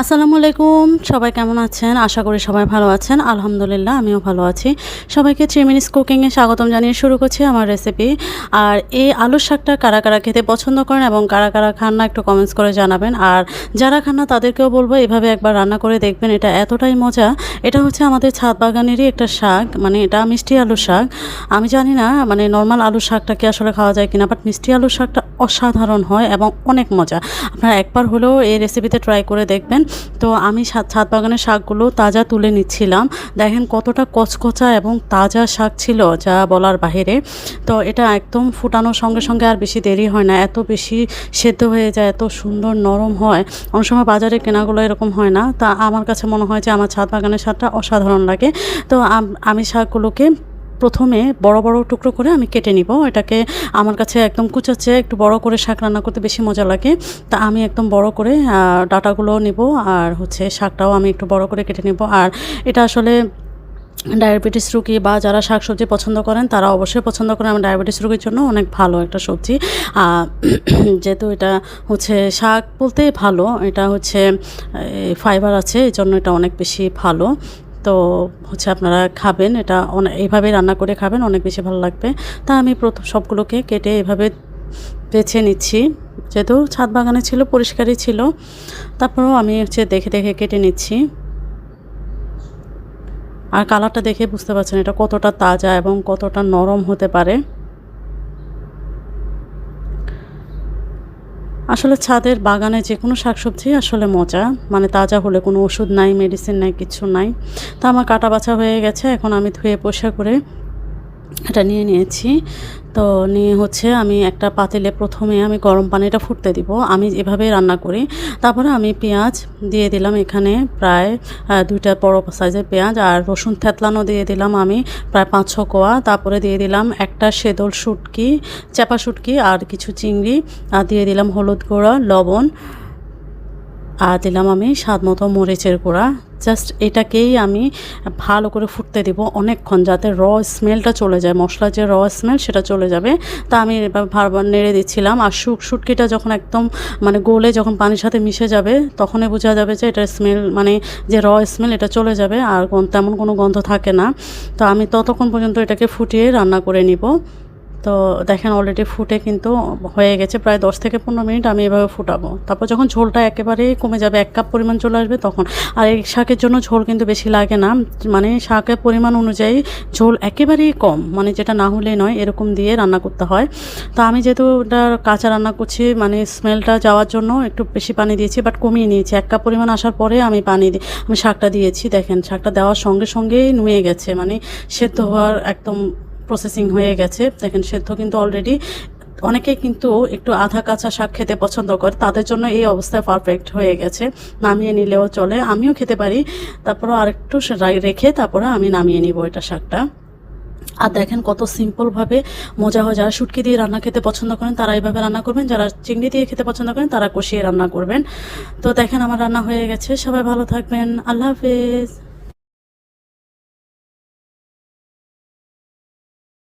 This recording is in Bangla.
আসসালামু আলাইকুম। সবাই কেমন আছেন? আশা করি সবাই ভালো আছেন। আলহামদুলিল্লাহ আমিও ভালো আছি। সবাইকে 3 মিনিটস কুকিং এ স্বাগতম জানিয়ে শুরু করছি আমার রেসিপি। আর এই আলুর শাকটা কারা, কারা খেতে পছন্দ করেন এবং কারা, কারা খান না একটু কমেন্টস করে জানাবেন। আর যারা খান না তাদেরকেও বলবো এভাবে একবার রান্না করে দেখবেন। এটা এতটাই মজা। এটা হচ্ছে আমাদের ছাদ বাগানেরই একটা শাক। মানে এটা মিষ্টি আলুর শাক। আমি জানি না মানে নরমাল আলুর শাকটা কি আসলে খাওয়া যায় কিনা, বাট মিষ্টি আলুর শাকটা অসাধারণ হয় এবং অনেক মজা। আপনারা একবার হলেও এই রেসিপিতে ট্রাই করে দেখবেন। তো আমি ছাদ বাগানের শাকগুলো তাজা তুলে নিচ্ছিলাম। দেখেন কতটা কচকচা এবং তাজা শাক ছিল, যা বলার বাহিরে। তো এটা একদম ফুটানোর সঙ্গে সঙ্গে আর বেশি দেরি হয় না, এত বেশি সেদ্ধ হয়ে যায়, এত সুন্দর নরম হয়। অনেক সময় বাজারে কেনাগুলো এরকম হয় না। তা আমার কাছে মনে হয় যে আমার ছাদ বাগানের শাকটা অসাধারণ লাগে। তো আমি শাকগুলোকে প্রথমে বড় বড় টুকরো করে আমি কেটে নিব। এটাকে আমার কাছে একদম কুচাচ্ছে একটু বড় করে শাক রান্না করতে বেশি মজা লাগে। তা আমি একদম বড় করে ডাঁটাগুলো নিব, আর হচ্ছে শাকটাও আমি একটু বড় করে কেটে নিব। আর এটা আসলে ডায়াবেটিস রোগী বা যারা শাকসবজি পছন্দ করেন তারা অবশ্যই পছন্দ করেন। আমার ডায়াবেটিস রোগীর জন্য অনেক ভালো একটা সবজি। যেহেতু এটা হচ্ছে শাক বলতে ভালো, এটা হচ্ছে ফাইবার আছে, এই জন্য এটা অনেক বেশি ভালো। তো হচ্ছে আপনারা খাবেন, এটা এইভাবে রান্না করে খাবেন, অনেক বেশি ভালো লাগবে। তা আমি প্রথম সবগুলোকে কেটে এভাবে বেছে নিচ্ছি। যেহেতু ছাদ বাগানে ছিল, পরিষ্কারই ছিল, তারপরেও আমি হচ্ছে দেখে দেখে কেটে নিচ্ছি। আর কালারটা দেখে বুঝতে পারছেন এটা কতটা তাজা এবং কতটা নরম হতে পারে। আসলে ছাদের বাগানে যে কোনো শাকসবজি আসলে মজা, মানে তাজা হলে কোনো ওষুধ নাই, মেডিসিন নাই, কিছু নাই। তা আমার কাটা বাছা হয়ে গেছে, এখন আমি ধুয়ে পরিষ্কার করে এটা নিয়ে নিয়েছি। তো নিয়ে হচ্ছে আমি একটা পাতিলে প্রথমে আমি গরম পানিটা ফুটতে দিব। আমি এভাবে রান্না করি। তারপরে আমি পেঁয়াজ দিয়ে দিলাম, এখানে প্রায় 2টা বড় সাইজের পেঁয়াজ, আর রসুন থেতলানো দিয়ে দিলাম আমি প্রায় 5-6 কোয়া। তারপরে দিয়ে দিলাম একটা সেদল শুটকি, চাপা শুটকি, আর কিছু চিংড়ি, আর দিয়ে দিলাম হলুদ গুঁড়া, লবণ, আর দিলাম আমি স্বাদ মতো মরিচের গুঁড়া। জাস্ট এটাকেই আমি ভালো করে ফুটতে দিব অনেকক্ষণ, যাতে স্মেলটা চলে যায়, মশলার যে স্মেল সেটা চলে যাবে। তা আমি এবার বারবার নেড়ে দিচ্ছিলাম। আর শুটকিটা যখন একদম মানে গলে যখন পানির সাথে মিশে যাবে, তখনই বোঝা যাবে যে এটার স্মেল মানে যে স্মেল এটা চলে যাবে, আর তেমন কোনো গন্ধ থাকে না। তো আমি ততক্ষণ পর্যন্ত এটাকে ফুটিয়ে রান্না করে নিব। তো দেখেন অলরেডি ফুটে কিন্তু হয়ে গেছে, প্রায় 10 থেকে 15 মিনিট আমি এভাবে ফুটাবো। তারপর যখন ঝোলটা একেবারেই কমে যাবে, 1 কাপ পরিমাণ চলে আসবে তখন। আর এই শাকের জন্য ঝোল কিন্তু বেশি লাগে না, মানে শাকের পরিমাণ অনুযায়ী ঝোল একেবারেই কম, মানে যেটা না হলেই নয় এরকম দিয়ে রান্না করতে হয়। তো আমি যেহেতু এটা কাঁচা রান্না করছি, মানে স্মেলটা যাওয়ার জন্য একটু বেশি পানি দিয়েছি, বাট কমিয়ে নিয়েছি। 1 কাপ পরিমাণ আসার পরে আমি আমি শাকটা দিয়েছি। দেখেন শাকটা দেওয়ার সঙ্গে সঙ্গেই নুয়ে গেছে, মানে সেদ্ধ হওয়ার একদম প্রসেসিং হয়ে গেছে। দেখেন সেদ্ধ কিন্তু অলরেডি। অনেকেই কিন্তু একটু আধা কাঁচা শাক খেতে পছন্দ করে, তাদের জন্য এই অবস্থায় পারফেক্ট হয়ে গেছে। নামিয়ে নিলেও চলে, আমিও খেতে পারি। তারপরে আরেকটু রেখে তারপরে আমি নামিয়ে নিব এটা শাকটা। আর দেখেন কত সিম্পলভাবে মজা হয়। যারা শুটকি দিয়ে রান্না খেতে পছন্দ করেন তারা এইভাবে রান্না করবেন, যারা চিংড়ি দিয়ে খেতে পছন্দ করেন তারা কষিয়ে রান্না করবেন। তো দেখেন আমার রান্না হয়ে গেছে। সবাই ভালো থাকবেন। আল্লাহ হাফেজ।